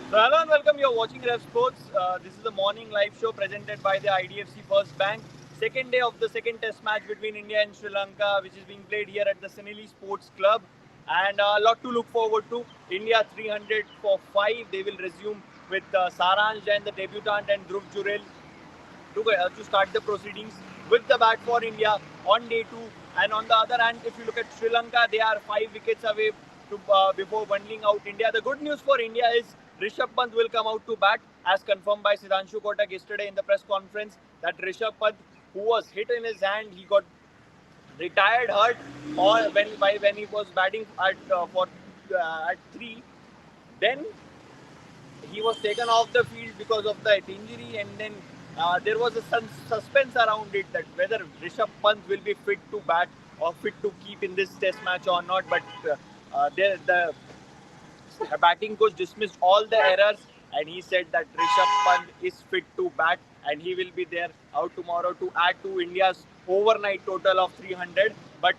So hello and welcome. You're watching Rev Sports. This is a morning live show presented by the IDFC First Bank. Second day of the second Test match between India and Sri Lanka, which is being played here at the Sinili Sports Club, and a lot to look forward to. India 300 for five. They will resume with Saransh Jain, the debutant, and Dhruv Jurel to start the proceedings with the bat for India on day two. And on the other hand, if you look at Sri Lanka, they are 5 wickets away before bundling out India. The good news for India is Rishabh Pant will come out to bat, as confirmed by Siddhanshu Kotak yesterday in the press conference, that Rishabh Pant, who was hit in his hand, he got retired hurt, or when he was batting at three, then he was taken off the field because of that injury, and then there was a suspense around it that whether Rishabh Pant will be fit to bat or fit to keep in this Test match or not. But the batting coach dismissed all the errors, and he said that Rishabh Pant is fit to bat and he will be there out tomorrow to add to India's overnight total of 300. But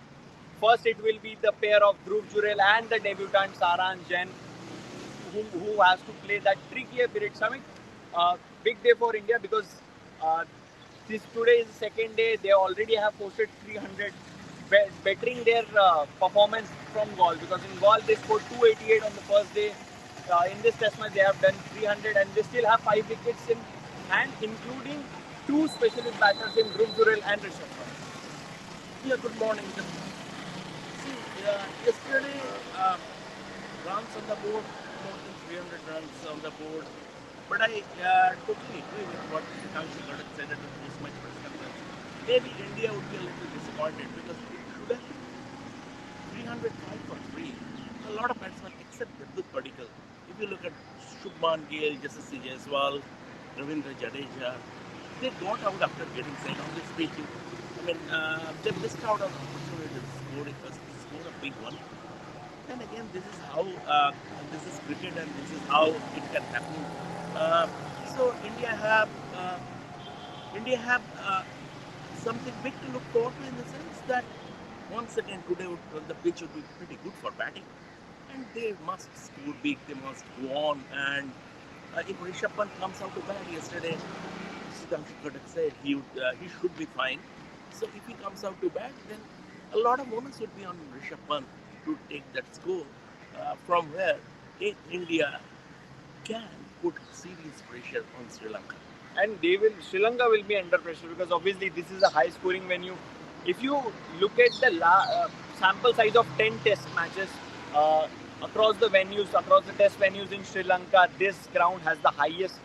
first, it will be the pair of Dhruv Jurel and the debutant Saransh Jain who has to play that trickier period. Samik, big day for India because uh, today is the second day. They already have posted 300, bettering their performance from Gaul, because in Gaul they scored 288 on the first day. In this Test match they have done 300, and they still have 5 wickets in hand, including two specialist batters in Dhruv Jurel and Rishabh Pant. Yeah, good morning. See, yesterday, runs on the board, more than 300 runs on the board. But I totally agree with what Himanshu Gadak said at the post-match press conference. Maybe India would be a little disappointed because it should have been 305 for three. A lot of batsmen, except Devdutt Padikkal. If you look at Shubman Gill, Yashasvi Jaiswal, Ravindra Jadeja, they got out after getting set on this pitch. I mean, they missed out on the opportunity to score a big one. And again, this is cricket, and this is how it can happen. Uh, so India have something big to look forward to, in the sense that once again today the pitch would be pretty good for batting, and they must score big. They must go on. And if Rishabh Pant comes out to bat yesterday, Siddhanshu Kotak said he should be fine. So if he comes out to bat, then a lot of moments would be on Rishabh Pant to take that score, from where India can put serious pressure on Sri Lanka. And Sri Lanka will be under pressure because obviously this is a high scoring venue. If you look at the sample size of 10 Test matches uh, across the Test venues in Sri Lanka, this ground has the highest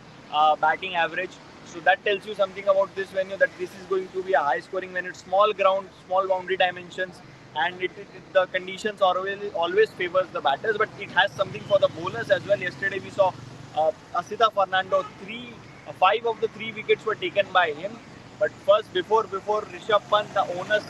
batting average. So that tells you something about this venue, that this is going to be a high scoring venue. Small ground, small boundary dimensions, and the conditions always favors the batters, but it has something for the bowlers as well. Yesterday we saw Asita Fernando, 5 of the 3 wickets were taken by him. But first, before Rishabh Pant, the onus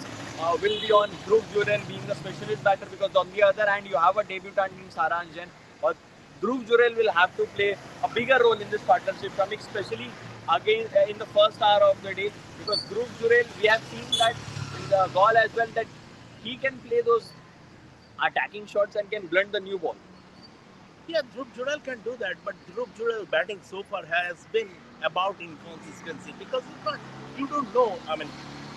will be on Dhruv Jurel being the specialist batter, because on the other hand you have a debutant in Saransh Jain. But Dhruv Jurel will have to play a bigger role in this partnership, especially again in the first hour of the day, because Dhruv Jurel, we have seen that in the Gaul as well, that he can play those attacking shots and can blunt the new ball. Yeah, Dhruv Jurel can do that, but Dhruv Jurel batting so far has been about inconsistency, because you don't know. I mean,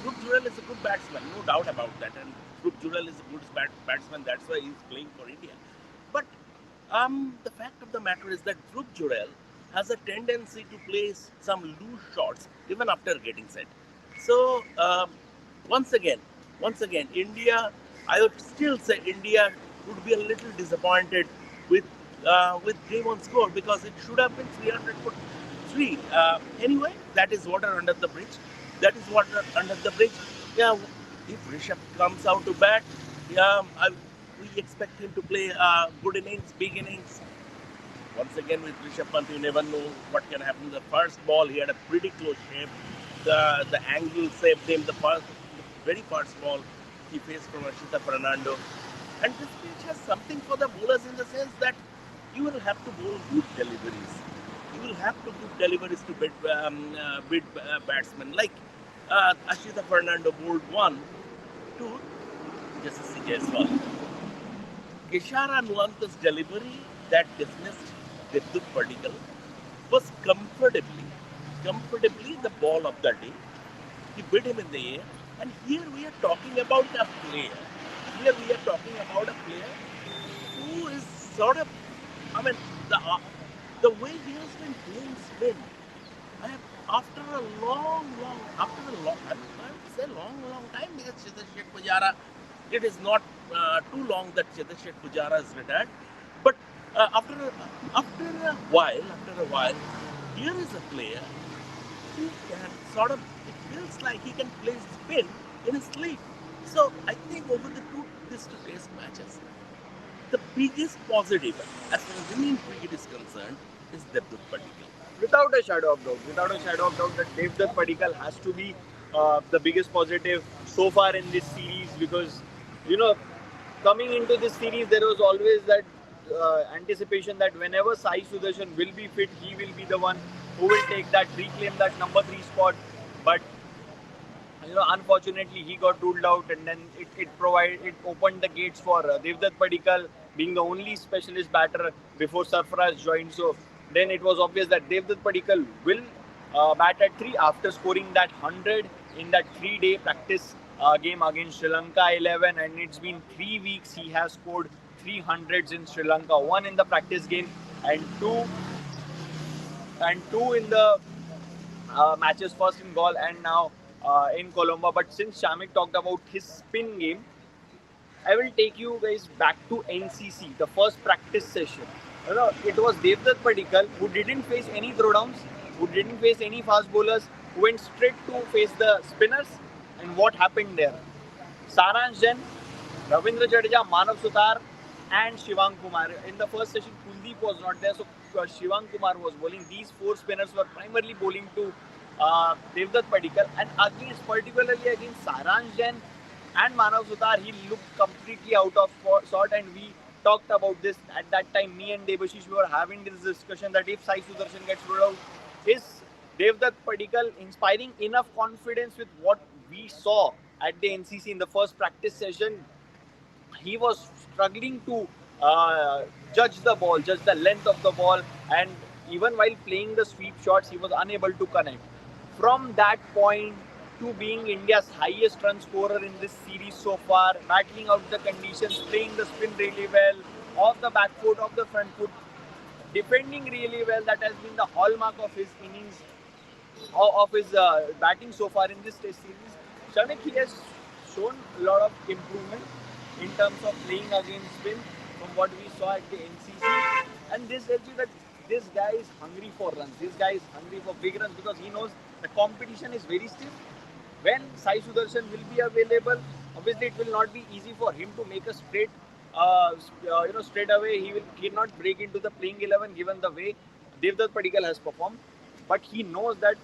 Dhruv Jurel is a good batsman, no doubt about that, and Dhruv Jurel is a good batsman. That's why he's playing for India. But the fact of the matter is that Dhruv Jurel has a tendency to play some loose shots even after getting set. So once again, India. I would still say India would be a little disappointed with game on score, because it should have been 300 for three. Anyway, that is water under the bridge. That is water under the bridge. Yeah, if Rishabh comes out to bat, yeah, we expect him to play good innings, big innings. Once again, with Rishabh Pant, you never know what can happen. The first ball, he had a pretty close shave. The angle saved him. The very first ball he faced from Ashita Fernando. And this pitch has something for the bowlers, in the sense that you will have to bowl good deliveries. You will have to give deliveries to bid batsmen. Like Ashita Fernando bowled one to Yashasvi Jaiswal. Kishara Nuanta's delivery that dismissed Devdutt Padikkal was comfortably the ball of the day. He beat him in the air. And here we are talking about a player. Here we are talking about a player who is sort of, I mean, the way he has been playing spin. I have, after a long, I would say long time because Chetashet Pujara, it is not too long that Chetashet Pujara is retired. But after a while, here is a player who can sort of, it feels like he can play spin in his sleep. So I think over these two test matches, the biggest positive as far as Indian cricket is concerned is Devdutt Padikkal. Without a shadow of doubt, that Devdutt Padikkal has to be the biggest positive so far in this series because, you know, coming into this series, there was always that anticipation that whenever Sai Sudarshan will be fit, he will be the one who will reclaim that number 3 spot. But unfortunately, he got ruled out, and then it opened the gates for Devdutt Padikkal being the only specialist batter before Sarfaraz joined. So then it was obvious that Devdutt Padikkal will bat at 3 after scoring that 100 in that 3-day practice game against Sri Lanka 11, and it's been 3 weeks he has scored 300s in Sri Lanka, one in the practice game and two in the matches, first in Gaul and now in Colombo. But since Shamik talked about his spin game, I will take you guys back to NCC, the first practice session. It was Devdutt Padikkal who didn't face any throwdowns, who didn't face any fast bowlers, who went straight to face the spinners. And what happened there? Saransh Jain, Ravindra Jadeja, Manav Sutar, and Shivang Kumar. In the first session, Kuldeep was not there, so Shivang Kumar was bowling. These 4 spinners were primarily bowling to Devdutt Padikkal, and particularly against Saransh Jain and Manav Sutar, he looked completely out of sort. And we talked about this at that time. Me and Debashish were having this discussion that if Sai Sudarshan gets ruled out, is Devdutt Padikkal inspiring enough confidence with what we saw at the NCC in the first practice session? He was struggling to judge the length of the ball, and even while playing the sweep shots, he was unable to connect. From that point to being India's highest run scorer in this series so far, battling out the conditions, playing the spin really well, off the back foot, off the front foot, defending really well. That has been the hallmark of his innings, of his batting so far in this test series. Shamik, he has shown a lot of improvement in terms of playing against spin from what we saw at the NCC. And this tells you that this guy is hungry for runs. This guy is hungry for big runs because he knows the competition is very stiff. When Sai Sudarshan will be available, obviously it will not be easy for him to make a straight away. He will cannot break into the playing 11 given the way Devdutt Padikkal has performed. But he knows that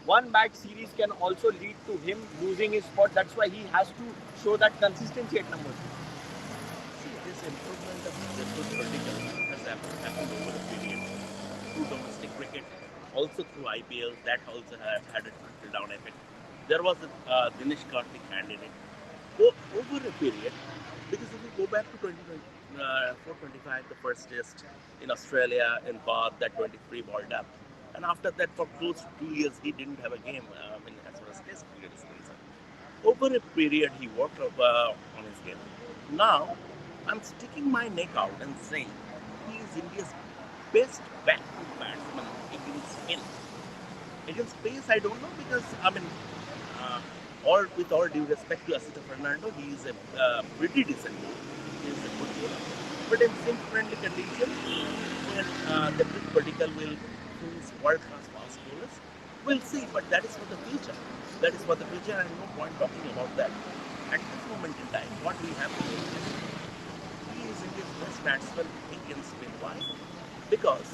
one bad series can also lead to him losing his spot. That's why he has to show that consistency at number 2. See, this improvement of Devdutt Padikkal has happened over a period through domestic cricket, also through IPL. That also had a trickle-down effect. There was a Dinesh Karthik hand in it. Over a period, because if we go back to 425, the first test in Australia, in Bath, that 23 balled up. And after that, for close to 2 years, he didn't have a game as far as test cricket is concerned. Over a period, he worked on his game. Now, I'm sticking my neck out and saying he is India's best back-foot batsman against spin. Against pace, I don't know because, with all due respect to Asita Fernando, he is a pretty decent bowler. He is a good bowler. But in sim-friendly conditions, when the Padikkal will face world-class fast bowlers, we'll see. But that is for the future. That is for the future, and no point talking about that. At this moment in time, what we have to do is he is India's best batsman against spin. Why? Because,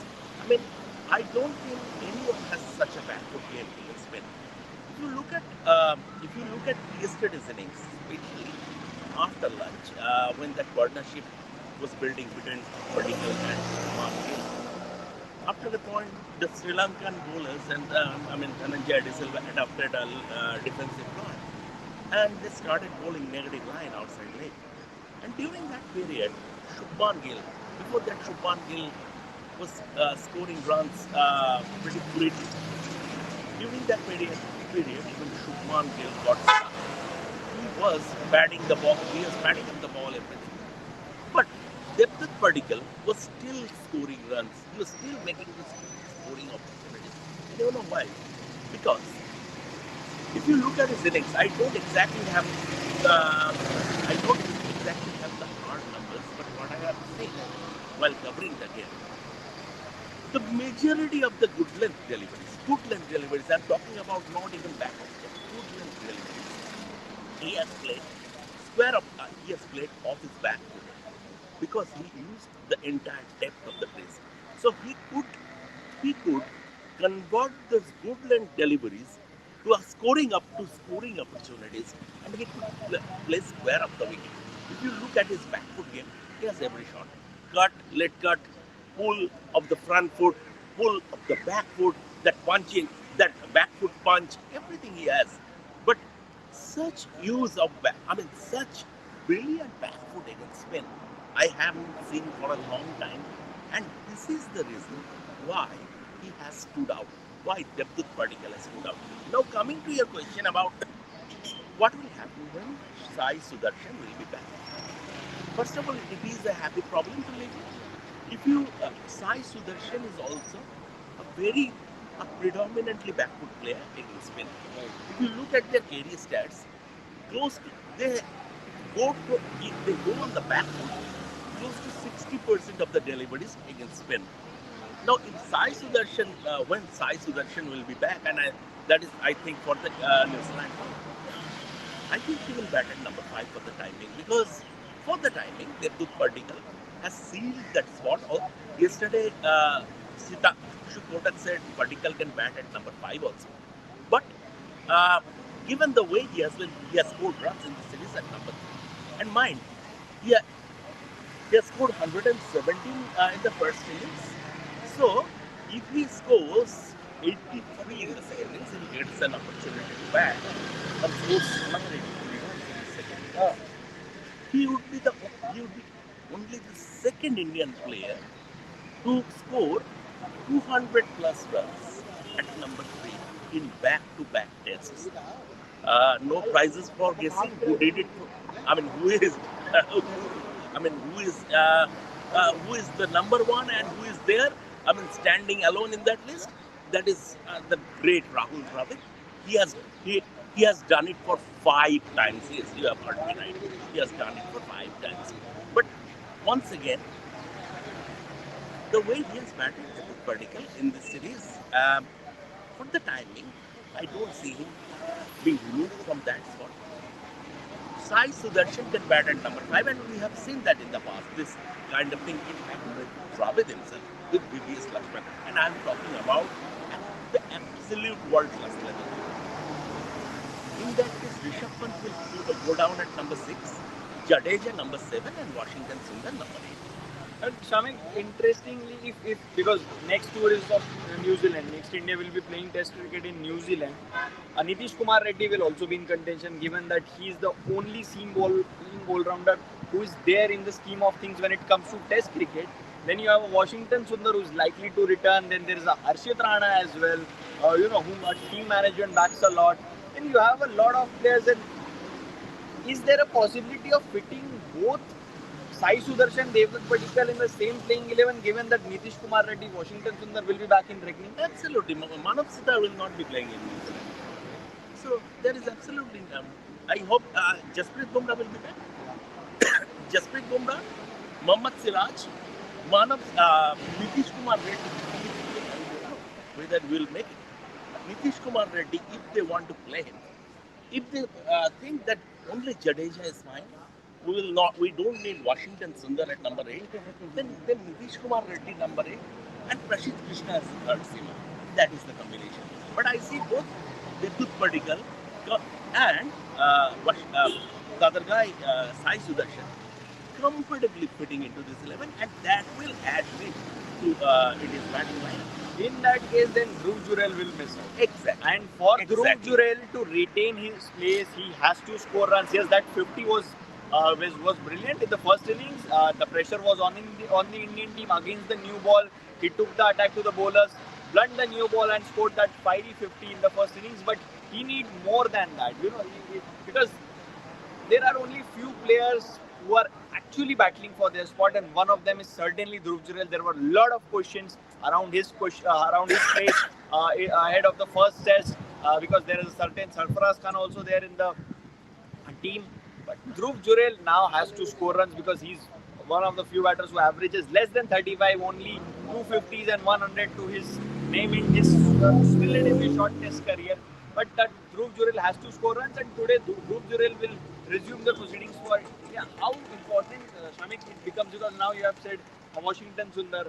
I don't think anyone has such a back-foot game against spin. If you look at yesterday's innings, especially after lunch, when that partnership was building between Padikkal and Shubman Gill, after the point, the Sri Lankan bowlers and Dhananjaya De Silva adopted a defensive plan, and they started bowling negative line outside leg. And during that period, Shubman Gill, before that Shubman Gill was scoring runs pretty quickly. During that period, even Shubman Gill got stuck. He was batting the ball. He was batting up the ball everything. But Devdutt Padikkal was still scoring runs. He was still making this scoring opportunities. I don't know why. Because if you look at his innings, I don't exactly have the hard numbers, but what I have seen while covering the game, the majority of the good length deliveries, I'm talking about not even back of step, good length deliveries, he has played he has played off his back foot because he used the entire depth of the crease. So he could convert those good length deliveries to a scoring opportunities, and he could play square up the wicket. If you look at his back foot game, he has every shot. Cut, let cut, pull of the front foot, pull of the back foot, that punching, that back foot punch, everything he has. But such use of such brilliant back foot against spin, I haven't seen for a long time, and this is the reason why he has stood out. Why Devdutt Padikkal has stood out. Now coming to your question about what will happen when Sai Sudarshan will be back. First of all, it is a happy problem to live with. If you Sai Sudarshan is also a predominantly backward player against spin. If you look at their career stats, close to they they go on the back foot close to 60% of the deliveries against spin. Now, if when Sai Sudarshan will be back, and that is, I think, for the New Zealand, I think he will bat at number 5 for the timing, because for the timing, Devdutt Padikkal has sealed that spot. Yesterday, Sita Shukotak said Padikkal can bat at number 5 also. But uh, given the way he has scored runs in the series at number 3. And mind, he, ha- he has scored 117 in the first innings. So, if he scores 83 in the second innings, he gets an opportunity to bat and scores another 83 runs in the second innings. He would be only the second Indian player to score 200 plus runs at number 3 in back-to-back tests. No prizes for guessing who did it. I mean, who is? I mean, who is the number one and who is there? I mean, standing alone in that list. That is the great Rahul Dravid. He has he has done it for 5 times. Yes, you have heard me right. He has done it for 5 times. But once again, the way he has batted Padikkal in this series, for the timing, I don't see him being removed from that spot. Sai Sudarshan can bat at number 5, and we have seen that in the past. This kind of thing can happen with Dravid himself, with VVS Lakshman. And I'm talking about the absolute world class level. In that case, Rishabh Pant will go down at number 6, Jadeja number 7, and Washington Sundar number 8. And Shamik, interestingly, if because next tour is of New Zealand, next India will be playing Test cricket in New Zealand. Nitish Kumar Reddy will also be in contention, given that he is the only seam all-rounder who is there in the scheme of things when it comes to Test cricket. Then you have a Washington Sundar who is likely to return. Then there is a Harshit Rana as well, whom a team management backs a lot. Then you have a lot of players. And is there a possibility of fitting both Sai Sudarshan, Devdutt Padikkal in the same playing 11, given that Nitish Kumar Reddy, Washington Sundar will be back in reckoning? Absolutely. Manav Sita will not be playing in New Zealand. So there is absolutely I hope Jasprit Bumrah will be back. Jasprit Bumrah, Mohammad Siraj, Nitish Kumar Reddy. I don't know whether we will make it. Nitish Kumar Reddy, if they want to play him, if they think that only Jadeja is fine, we don't need Washington Sundar at number 8, then Nitish Kumar Reddy number 8 and Prashit Krishna as third seamer. That is the combination. But I see both Devdutt Padikkal and the other guy, Sai Sudarshan, comfortably fitting into this 11, and that will add weight to India's batting line. In that case, then Dhruv Jurel will miss out. Exactly. And for Dhruv Jurel to retain his place, he has to score runs. Yes, that 50 was which was brilliant in the first innings. The pressure was on the Indian team against the new ball. He took the attack to the bowlers, blunt the new ball, and scored that fiery 50 in the first innings. But he need more than that, because there are only few players who are actually battling for their spot, and one of them is certainly Dhruv Jurel. There were a lot of questions around his place ahead of the first test, because there is a certain Sarfaraz Khan also there in the team. But Dhruv Jurel now has to score runs because he's one of the few batters who averages less than 35, only 250s and 100 to his name in his relatively short test career. But that Dhruv Jurel has to score runs, and today Dhruv Jurel will resume the proceedings for how important Shamik it becomes, because now you have said Washington Sundar,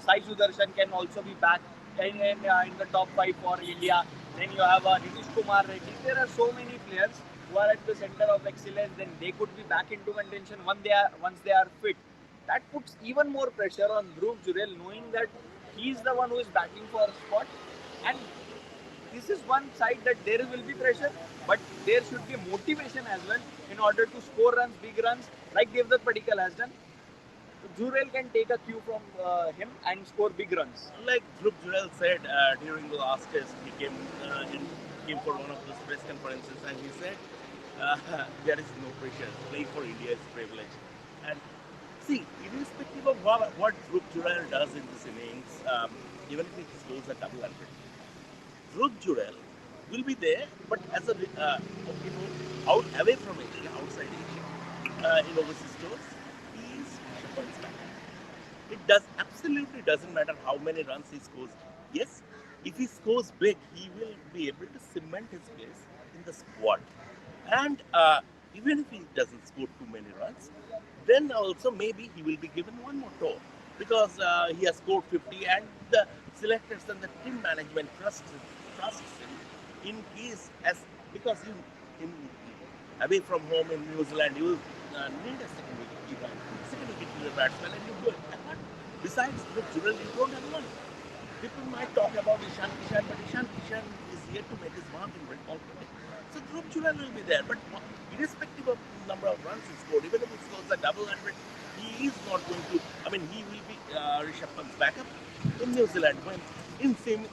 Sai Sudarshan can also be back in the top five for India. Then you have Nitish Kumar Reddy. There are so many players who are at the center of excellence. Then they could be back into contention once they are fit. That puts even more pressure on Dhruv Jurel, knowing that he's the one who is battling for a spot. And this is one side that there will be pressure, but there should be motivation as well in order to score runs, big runs, like Devdutt Padikkal has done. Jurel can take a cue from him and score big runs. Like Dhruv Jurel said during the last test, he came for one of those press conferences and he said, there is no pressure. Playing for India is privilege. And see, irrespective of what Dhruv Jurel does in this innings, even if he scores a double hundred, Dhruv Jurel will be there, but as a out away from Asia, outside Asia, in overseas tours, he is Rishabh Pant's back. It absolutely doesn't matter how many runs he scores. Yes, if he scores big, he will be able to cement his place in the squad. And even if he doesn't score too many runs, then also maybe he will be given one more tour because he has scored 50 and the selectors and the team management trusts him in case because you in away from home in New Zealand you need a second wicket batsman and you do it. But besides Dhruv Jurel, you don't have one. People might talk about Ishan Kishan, but Ishan Kishan is yet to make his mark in red ball cricket. So Dhruv Jurel will be there, but irrespective of the number of runs he scored, even if he scores a double hundred, he is not going to. I mean, he will be Rishabh Pant's backup in New Zealand when in same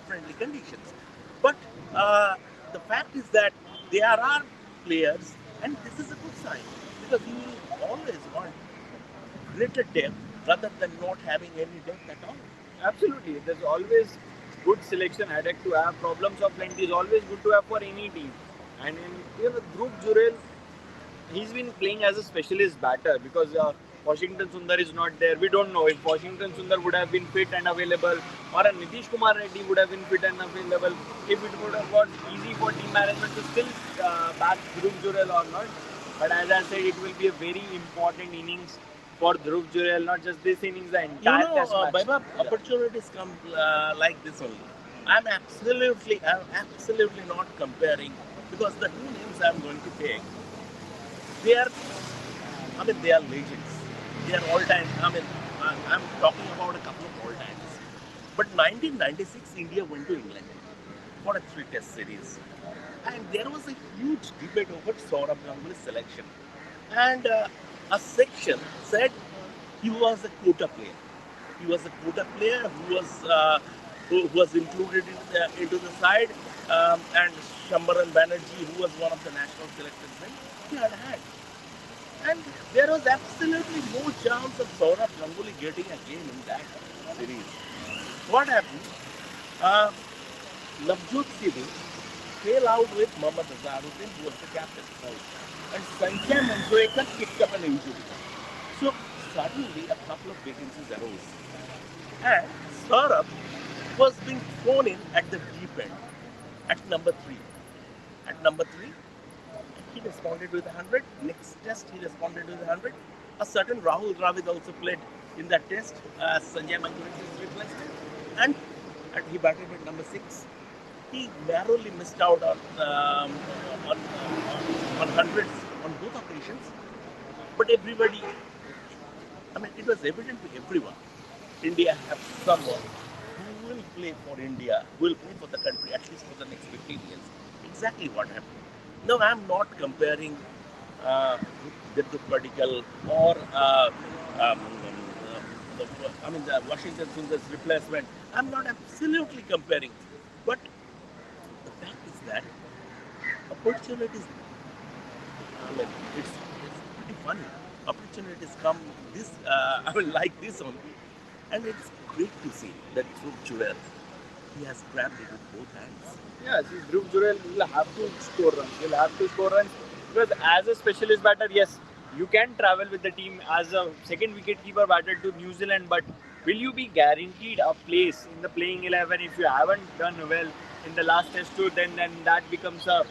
friendly conditions. But the fact is that there are players, and this is a good sign because you will always want greater depth rather than not having any depth at all. Absolutely, there's always good selection headache to have. Problems of plenty is always good to have for any team. And Dhruv Jurel, he's been playing as a specialist batter because Washington Sundar is not there. We don't know if Washington Sundar would have been fit and available, or a Nitish Kumar Reddy would have been fit and available. If it would have got easy for team management to still back Dhruv Jurel or not. But as I said, it will be a very important innings for Dhruv Jurel, not just this innings, the entire test match. Baba, opportunities come like this only. I'm absolutely not comparing because the two names I'm going to take, they are legends. They are all time. I'm talking about a couple of all times. But 1996, India went to England for a 3-test series, and there was a huge debate over Saurabh Ganguly's selection, and a section said he was a quota player. He was a quota player who was included into the side, and Shambaran Banerjee, who was one of the national selectors then, he had a hand. And there was absolutely no chance of Saurabh Ganguly getting a game in that series. What happened? Navjot Sidhu fell out with Mohammad Azharuddin, who was the captain. And Sanjay Manjrekar picked up an injury. So suddenly a couple of vacancies arose. And Saurabh was being thrown in at the deep end, at number 3. At number 3, he responded with 100. Next test, he responded with 100. A certain Rahul Dravid also played in that test. Sanjay Manjrekar's replacement. And he batted at number 6. He narrowly missed out on hundreds on both occasions. But everybody, it was evident to everyone. India have someone who will play for India, who will play for the country at least for the next 15 years. Exactly what happened. No, I'm not comparing uh, Devdutt Padikkal or um, the Washington Sundar's replacement. I'm not absolutely comparing, but the fact is that opportunities. It's pretty funny. Opportunities come this. Like this only, and it's great to see that Dhruv Jurel, he has grabbed it with both hands. Yeah, see, Dhruv Jurel will have to score runs. He'll have to score runs because as a specialist batter, yes, you can travel with the team as a second wicket-keeper batter to New Zealand, but will you be guaranteed a place in the playing 11 if you haven't done well in the last test tour? Then that becomes a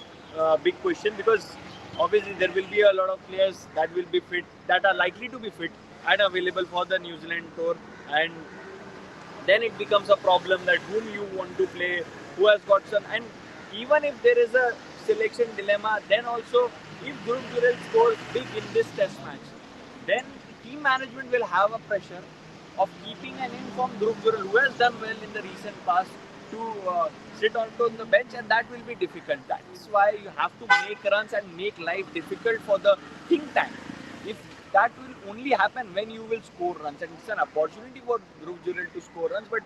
big question because obviously there will be a lot of players that will be fit, that are likely to be fit and available for the New Zealand tour, and then it becomes a problem that whom you want to play, who has got some, and even if there is a selection dilemma, then also if Dhruv Jurel scores big in this test match, then team management will have a pressure of keeping an informed Dhruv Jurel who has done well in the recent past to sit on the bench, and that will be difficult. That's why you have to make runs and make life difficult for the think tank. If that will only happen when you will score runs, and it's an opportunity for Dhruv Jurel to score runs. But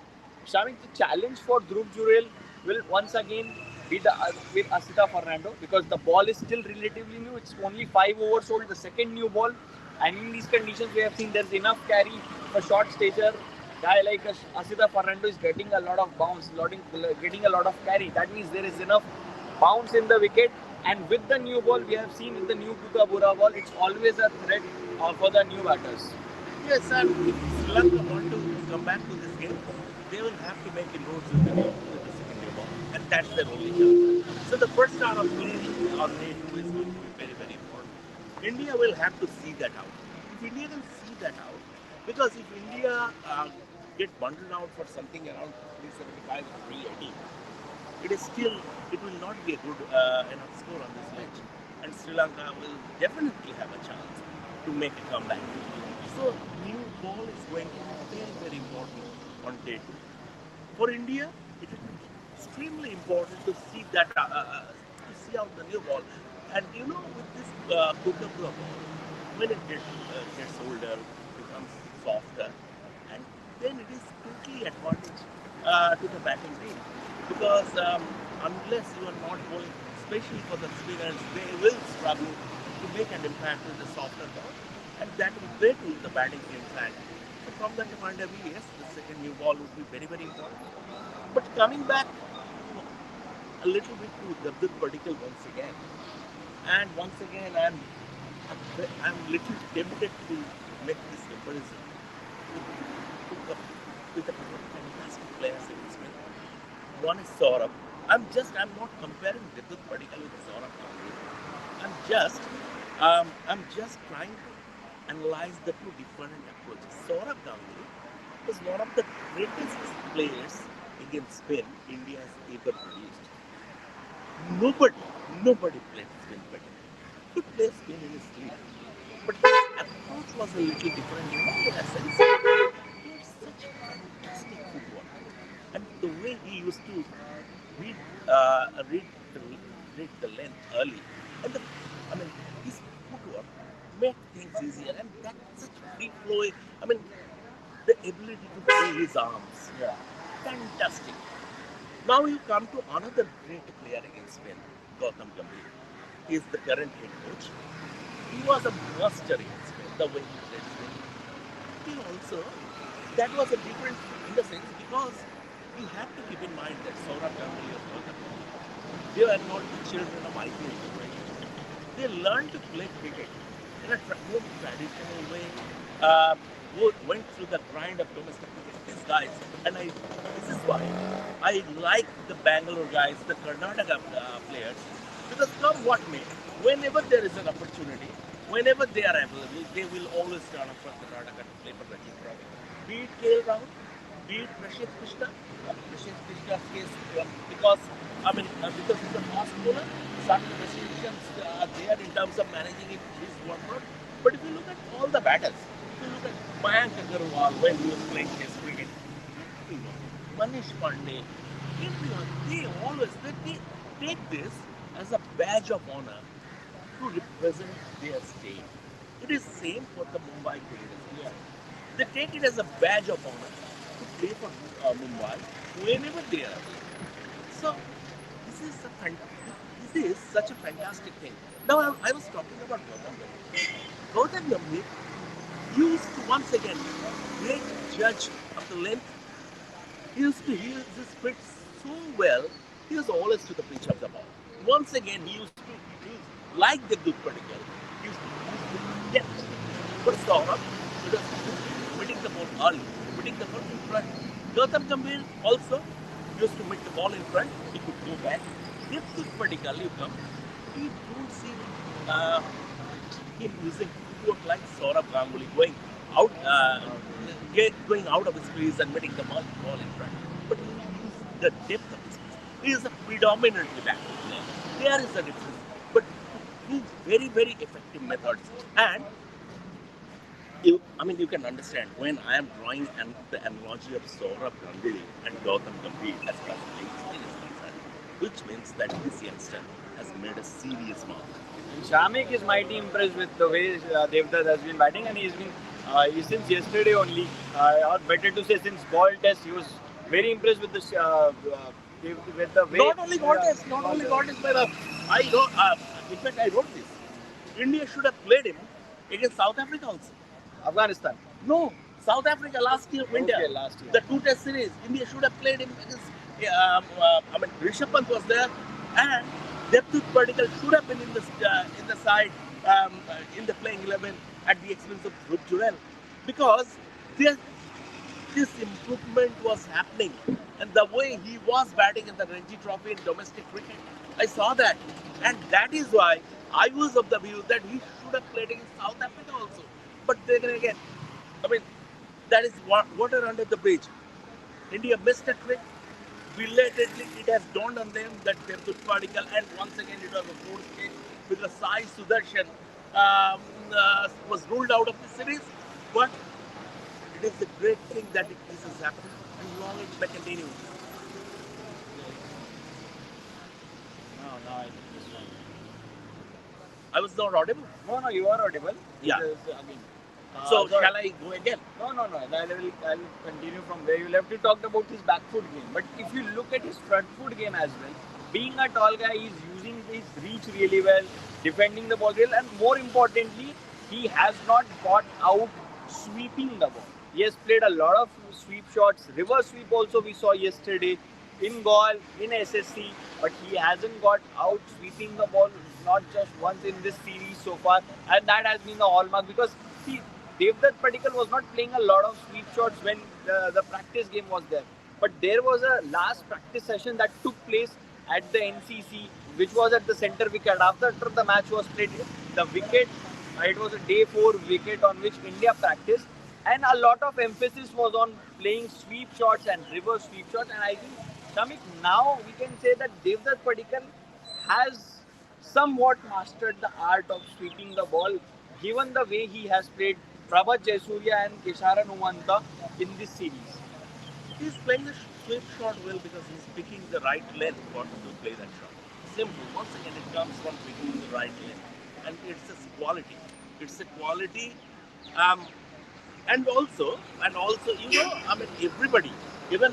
Shamik, the challenge for Dhruv Jurel will once again be with Asita Fernando because the ball is still relatively new. It's only 5 overs old, the second new ball, and in these conditions we have seen there's enough carry for short stature. Guy like Asita Fernando is getting a lot of bounce, getting a lot of carry. That means there is enough bounce in the wicket. And with the new ball, we have seen with the new Kookaburra ball, it's always a threat for the new batters. Yes, and if Sri Lanka want to come back to this game, they will have to make inroads with the second new ball, and that's their only chance. So the first round of play on day two is going to be very, very important. India will have to see that out. If India can see that out, because if India get bundled out for something around 375 or 380, it will not be a good enough score on this match, and Sri Lanka will definitely have a chance to make a comeback. So new ball is going to be very, very important on day two. For India, it will be extremely important to see that to see out the new ball. And with this Kookaburra ball, when it gets older, becomes softer, and then it is totally advantage to the batting team because unless you are not going, especially for the spinners, they will struggle to make an impact with the softer ball, and that will play to the batting team's hand. So from that point of view, yes, the second new ball would be very, very important. But coming back a little bit to Devdutt Padikkal once again, and once again, I'm little tempted to make this comparison with a fantastic players in this game. One is Saurabh. I'm not comparing Devdutt Padikkal with Saurabh Ganguly. I'm just trying to analyze the two different approaches. Saurabh Ganguly is one of the greatest players against spin India has ever produced. Nobody played spin better. He could play spin in his sleep, but his approach was a little different. In a sense, he had such fantastic footwork, and the way he used to read read the read the length early, and his footwork made things easier, and that's such free flowing. The ability to play his arms, Yeah. fantastic. Now you come to another great player against Spain, Gautam Gambhir. He is the current head coach. He was a master against Spain, the way he played Spain. He also, that was a different in the sense because you have to keep in mind that Saurabh Ganguly or Gautam Gambhir, they are not the children of IPL. They learned to play cricket in a more traditional way. Went through the grind of domestic cricket. These guys, and this is why I like the Bangalore guys, the Karnataka players, because come what may, whenever there is an opportunity, whenever they are available, they will always turn up for Karnataka to play for the team. Be it KL Rahul, be it Rashid Krishna. Rashid Krishna's case, because he's a fast bowler, certain restrictions are there in terms of managing his workload. But if you look at all the batters, if you look at Mayank Agarwal when he was playing Test cricket, Manish Pandey, everyone, they take this as a badge of honor to represent their state. It is same for the Mumbai players. Yeah. They take it as a badge of honor to play for Mumbai whenever they are. So this is this is such a fantastic thing. Now I was talking about Gautam Gambhir. Gautam Gambhir used to once again great judge of the length. He used to use his feet so well. He was always to the pitch of the ball. Once again, he used to use like the Devdutt Padikkal. He used to use the depth. But Saurabh, it was hitting the ball early, hitting the ball in front. Gautam Gambhir also used to hit the ball in front. He could go back. Devdutt Padikkal, you come, you don't see uh, him using footwork like Saurabh Ganguly out, uh, going out of his crease and hitting the ball in front. But he uses the depth of his crease. He is a predominantly backward player. There is a difference, but two very, very effective methods. And you can understand when I am drawing the analogy of Saurabh Ganguly and Gautam Gambhir as far as playing is concerned, which means that this youngster has made a serious mark. Shamik is mighty impressed with the way Devdutt has been batting, and since yesterday only, or better to say since ball test, he was very impressed with with the way. Not only got this, but I wrote. In fact, I wrote this. India should have played him against South Africa also. Afghanistan. No, South Africa last year, winter. Okay, last year. The two-test series. India should have played him against. Rishabh Pant was there, and Devdutt Padikkal should have been in the side in the playing 11 at the expense of Dhruv Jurel, because this improvement was happening, and the way he was batting in the Ranji Trophy in domestic cricket, I saw that, and that is why I was of the view that he should have played against South Africa also. But then again, that is water under the bridge. India missed a trick. Belatedly, it has dawned on them that Devdutt Padikkal, and once again it was a forced case because Sai Sudarshan was ruled out of the series. But it is a great thing that this has happened, and long it may continue. No, I think this one. I was not audible. No, you are audible. Yeah. Again. So shall I go again? No. I will continue from where you left. You talked about his back foot game, but if you look at his front foot game as well, being a tall guy, he's using his reach really well, defending the ball well, and more importantly, he has not got out sweeping the ball. He has played a lot of sweep shots, reverse sweep also we saw yesterday in Gaul, in SSC, but he hasn't got out sweeping the ball not just once in this series so far, and that has been the hallmark because see, Devdutt Padikkal was not playing a lot of sweep shots when the practice game was there. But there was a last practice session that took place at the NCC, which was at the center wicket. After the match was played, the wicket, it was a day 4 wicket on which India practiced. And a lot of emphasis was on playing sweep shots and reverse sweep shots. And I think, Shamik, now we can say that Devdutt Padikkal has somewhat mastered the art of sweeping the ball, given the way he has played Prabhat Jayasuriya and Kesharan Umanta in this series. He's playing the sweep shot well because he's picking the right length to play that shot. Simple. Once again, it comes from picking the right length, and it's a quality. It's a quality, and also, everybody, even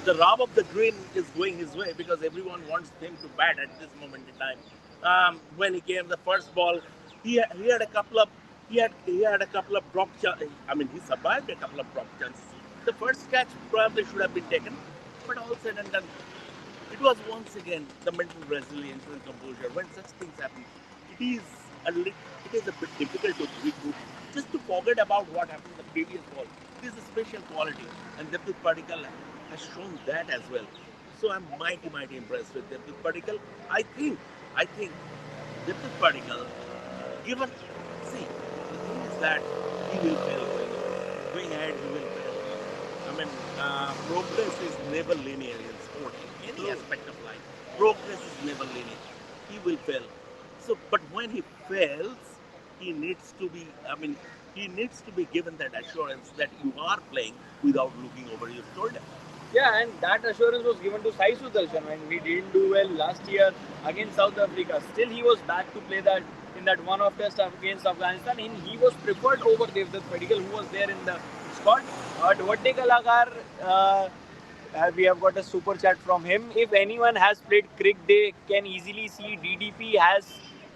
the Rab of the Green is going his way because everyone wants him to bat at this moment in time. When he came the first ball, he had a couple of he had a couple of drop chances. He survived a couple of drop chances. The first catch probably should have been taken, but all said and done, it was once again the mental resilience and composure. When such things happen, it is a bit difficult to regroup, just to forget about what happened in the previous ball. It is a special quality, and Devdutt Padikkal has shown that as well. So I'm mighty impressed with Devdutt Padikkal. I think Devdutt Padikkal, given, see, the thing is that he will fail going ahead. He will fail. Progress is never linear in sport, in any aspect of life. Progress is never linear. He will fail. So, but when he fails, he needs to be given that assurance that you are playing without looking over your shoulder. Yeah, and that assurance was given to Sai Sudarshan when we didn't do well last year against South Africa. Still, he was back to play that in that one-off test against Afghanistan, and he was preferred over Devdutt Padikkal, who was there in the squad. Devdutt Padikkal, we have got a super chat from him. If anyone has played cricket, they can easily see DDP has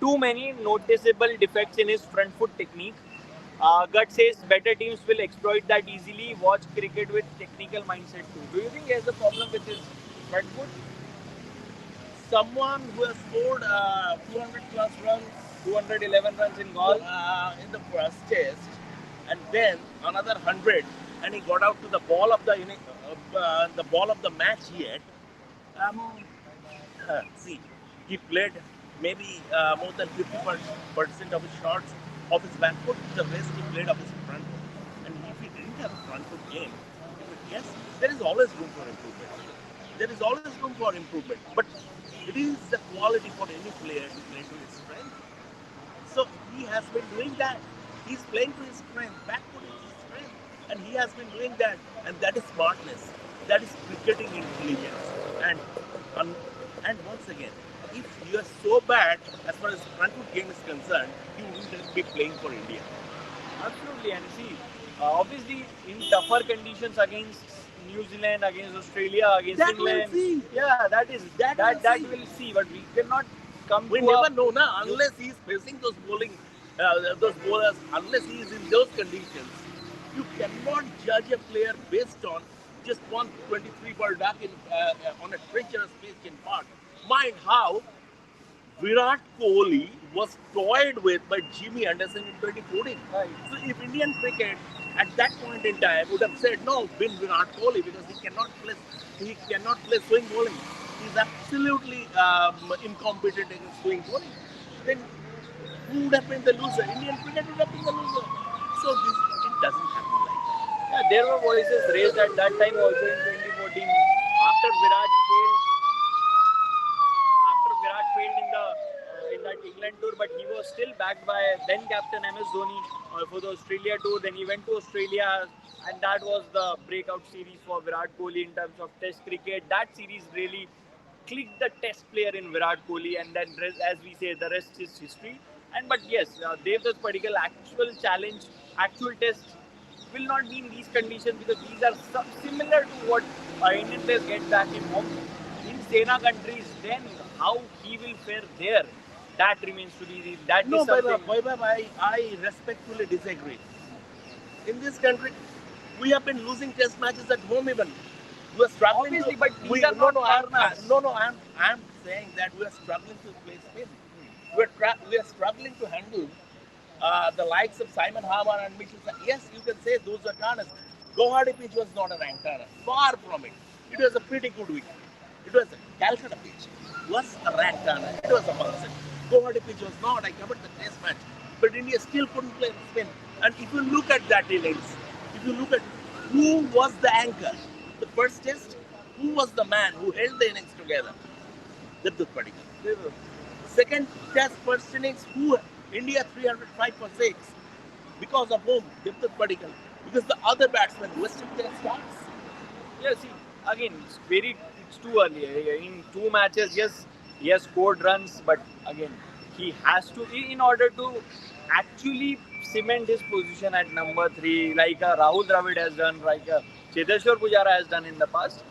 too many noticeable defects in his front foot technique. Gut says better teams will exploit that easily. Watch cricket with technical mindset too. Do you think he has a problem with his front foot? Someone who has scored 200 plus runs 211 runs in goal. in the first test, and then another 100, and he got out to the ball of the ball of the match yet. Um, See, he played maybe more than 50% of his shots of his back foot. The rest he played of his front foot. And if he didn't have a front foot game, yes, there is always room for improvement. There is always room for improvement. But it is the quality for any player to play to his strength. So he has been doing that. He's playing to his strength. Back foot is his strength. And he has been doing that. And that is smartness. That is cricketing intelligence. And um, and once again, if you are so bad as far as front foot game is concerned, you wouldn't be playing for India. Absolutely, and see, obviously in tougher conditions against New Zealand, against Australia, against That we'll England, see. yeah, that We'll will see, but we cannot come We to never a know, na, unless he is facing those bowlers, unless he is in those conditions. You cannot judge a player based on just 123 ball duck on a treacherous pitch in park. Mind how Virat Kohli was toyed with by Jimmy Anderson in 2014. right. So if Indian cricket at that point in time would have said no, bin Virat Kohli because he cannot play swing bowling. He's absolutely incompetent against swing bowling. Then who would have been the loser? Indian cricket would have been the loser. So it doesn't happen like that. Yeah, there were voices raised at that time also in 2014 after Virat failed in that England tour, but he was still backed by then captain MS Dhoni for the Australia tour. Then he went to Australia, and that was the breakout series for Virat Kohli in terms of Test cricket. That series really clicked the Test player in Virat Kohli, and then as we say, the rest is history. And but yes, Devdutt Padikkal actual challenge, actual Test will not be in these conditions because these are similar to what Indian players get back in home in Sena countries. Then how he will fare there, that remains to be. That is No, something. Vaibhav, I respectfully disagree. In this country, we have been losing test matches at home even. We are struggling Obviously, to. but these We, are no, not no, corners. I'm saying that we are struggling to play spin. We are struggling to handle the likes of Simon Harmer and Mitchell. Yes, you can say those are turners. Guwahati pitch was not a ranked turner. Far from it. It was a pretty good wicket. It was a Calcutta pitch. Was a ranked turner. It was a Mulson. Guwahati pitch was not. I covered the test match. But India still couldn't play spin. And if you look at that innings, if you look at who was the anchor, the first test, who was the man who held the innings together? Devdutt Padikkal. Second test, first innings, who India 305 for 6. Because of whom? Devdutt Padikkal. Because the other batsmen, Western their starts. Yeah, see, again, it's too early. In two matches, yes, he has scored runs, but again, he has to, in order to actually cement his position at number three, like Rahul Dravid has done, like Cheteshwar Pujara has done in the past,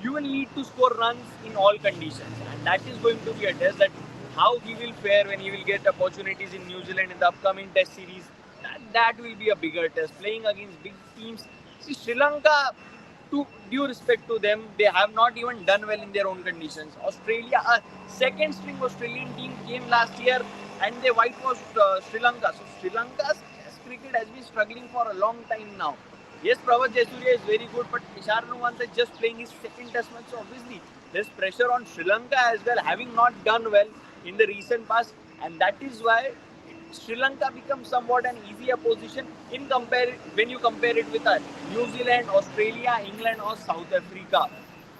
you will need to score runs in all conditions. And that is going to be a test that how he will fare when he will get opportunities in New Zealand in the upcoming test series. That will be a bigger test. Playing against big teams. See, Sri Lanka, to due respect to them, they have not even done well in their own conditions. Australia, a second string Australian team came last year and they whitewashed Sri Lanka. So Sri Lanka's test cricket has been struggling for a long time now. Yes, Pravas Jaisuriya is very good, but Ishar Nuwan is just playing his second test match. So obviously, there's pressure on Sri Lanka as well, having not done well in the recent past, and that is why Sri Lanka becomes somewhat an easier position when you compare it with New Zealand, Australia, England, or South Africa.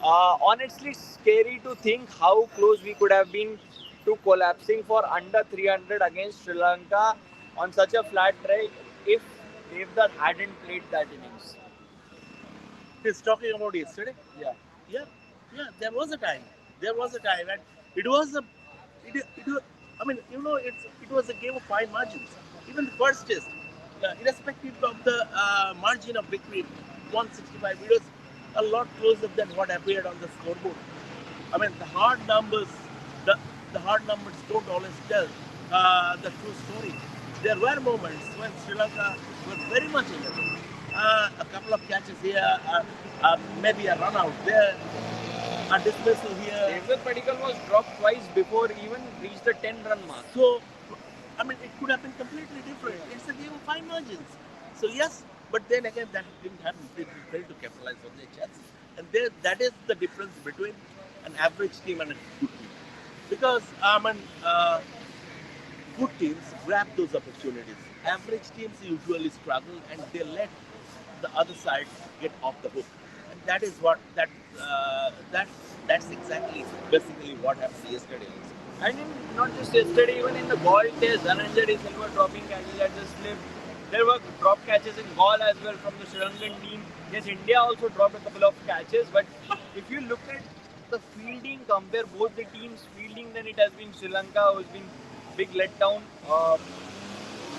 Honestly, scary to think how close we could have been to collapsing for under 300 against Sri Lanka on such a flat track if Devdutt hadn't played that innings. He's talking about yesterday. Yeah. Yeah, yeah. There was a time. There was a time, and it was a. It was, I mean, it was a game of fine margins. Even the first test, irrespective of the margin of victory, 165. It was a lot closer than what appeared on the scoreboard. I mean, the, the hard numbers don't always tell the true story. There were moments when Sri Lanka were very much in it. A couple of catches here, maybe a run out there, a dismissal here. Devdutt Padikkal was dropped twice before even reached the 10-run mark. So, I mean, it could have been completely different. It's a game of fine margins. So, yes, but then again, that didn't happen. They failed to capitalize on their chances. And that is the difference between an average team and a good team. Because, good teams grab those opportunities. Average teams usually struggle and they let the other side get off the hook. And that is what that's exactly basically what happened yesterday. And not just yesterday, even in the ball test, Dhananjay De Silva dropping catches at the slip. There were drop catches in ball as well from the Sri Lankan team. Yes, India also dropped a couple of catches, but if you look at the fielding, compare both the teams' fielding, then it has been Sri Lanka who's been big letdown.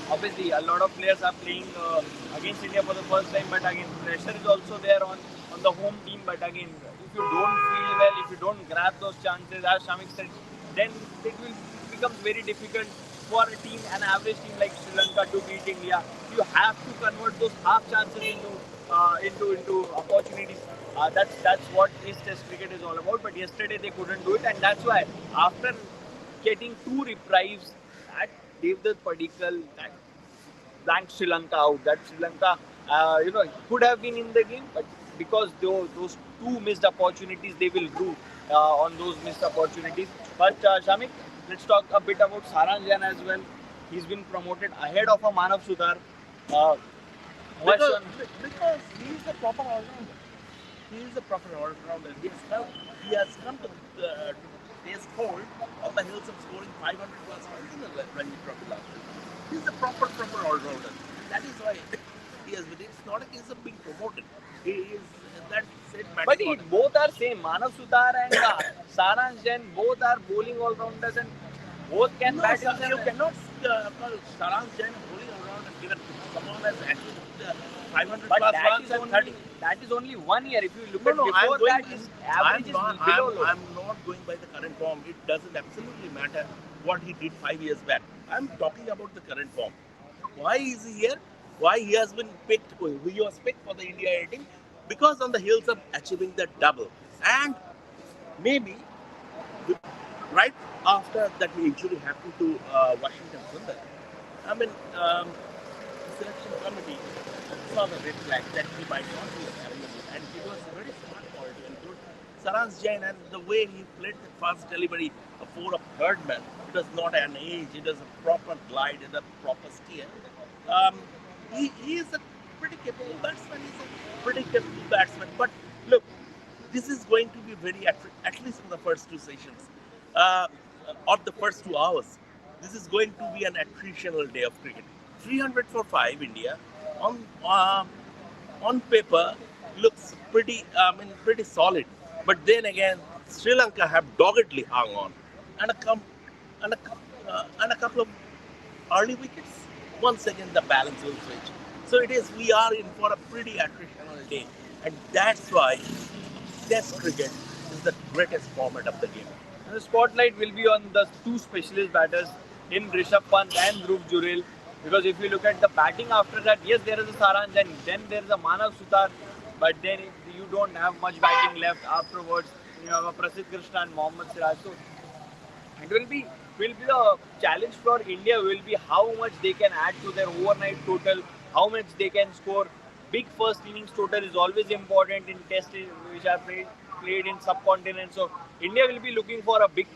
Obviously, a lot of players are playing against India for the first time, but again, pressure is also there on the home team. But again, if you don't feel well, if you don't grab those chances, as Shamik said, then it will become very difficult for a team, an average team like Sri Lanka, to beat India. You have to convert those half chances into opportunities. That's what this Test cricket is all about. But yesterday they couldn't do it, and that's why after getting two reprieves, that Devdutt Padikkal, that blanked Sri Lanka out. That Sri Lanka, could have been in the game, but because those two missed opportunities, they will do on those missed opportunities. But Shamik, let's talk a bit about Saranjan as well. He's been promoted ahead of a Manav Sudhar. Uh, Because, because he is a proper all-rounder. He is a proper all-rounder. He has come to taste hold on the hills of scoring 500 plus runs in the Ranji Trophy last year. He is a proper all-rounder. That is why he has been. It's not a case of being promoted. He is that said but both are same. Manav Sudhar and Saranjan, both are bowling all-rounders and both can No, bat. sir, you cannot call Sarang Jain bowling around and given someone has achieved 500 But plus that runs is and only 30. that is only 1 year. If you look No, at no, before that, his average is below low. I'm not going by the current form. It doesn't absolutely matter what he did 5 years back. I'm talking about the current form. Why is he here? Why he has been picked? He was picked for the India A team because on the heels of achieving the double, and maybe right after that injury happened to Washington Sundar. I mean, the selection committee saw the red flag that he might not be available, and it was a very smart call to include Sarans Jain, and the way he played the fast delivery for a third man. It was not an age, it was a proper glide and a proper steer. Um, he is a pretty capable batsman. He's a pretty capable batsman. But look, this is going to be at least for the first two sessions, uh, or the first 2 hours. This is going to be an attritional day of cricket. 300 for 5 India on paper looks pretty solid. But then again, Sri Lanka have doggedly hung on, and and a couple of early wickets. Once again, the balance will switch. So it is. We are in for a pretty attritional day, and that's why Test cricket is the greatest format of the game. And the spotlight will be on the two specialist batters in Rishabh Pant and Dhruv Jurel. Because if you look at the batting after that, yes, there is a Saranjan, then there is a Manav Sudhar, but then you don't have much batting left afterwards. You have a Prasidh Krishna and Mohammad Siraj. So it will be the challenge for India will be how much they can add to their overnight total, how much they can score. Big first innings total is always important in tests which are played in subcontinent. So India will be looking for a big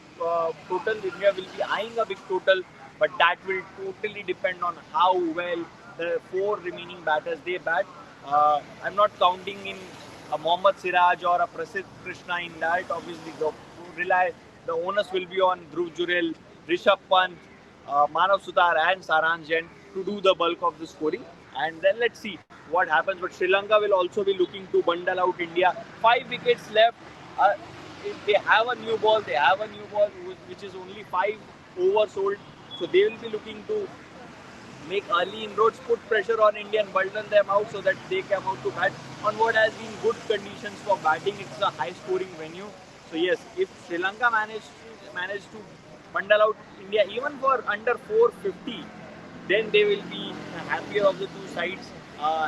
total. India will be eyeing a big total, but that will totally depend on how well the four remaining batters they bat. I'm not counting in a Mohammad Siraj or a Prasidh Krishna in that. Obviously, the onus will be on Dhruv Jurel, Rishabh Pant, Manav Sudhar and Saranjan to do the bulk of the scoring. And then let's see what happens. But Sri Lanka will also be looking to bundle out India. 5 wickets left. Uh, they have a new ball. They have a new ball which is only 5 overs old. So they will be looking to make early inroads, put pressure on India and bundle them out so that they come out to bat on what has been good conditions for batting. It's a high scoring venue. So yes, if Sri Lanka manage to bundle out India even for under 450, then they will be happier of the two sides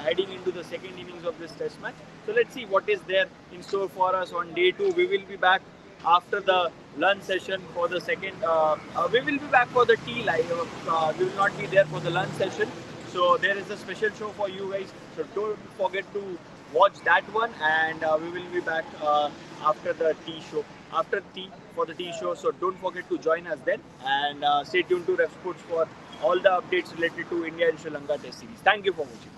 heading into the second innings of this test match. So let's see what is there in store for us on day 2. We will be back after the lunch session for the second. We will be back for the tea live. We will not be there for the lunch session. So there is a special show for you guys. So don't forget to watch that one, and we will be back after the tea show. After tea for the tea show. So don't forget to join us then, and stay tuned to Ref Sports for all the updates related to India and Sri Lanka Test series. Thank you for watching.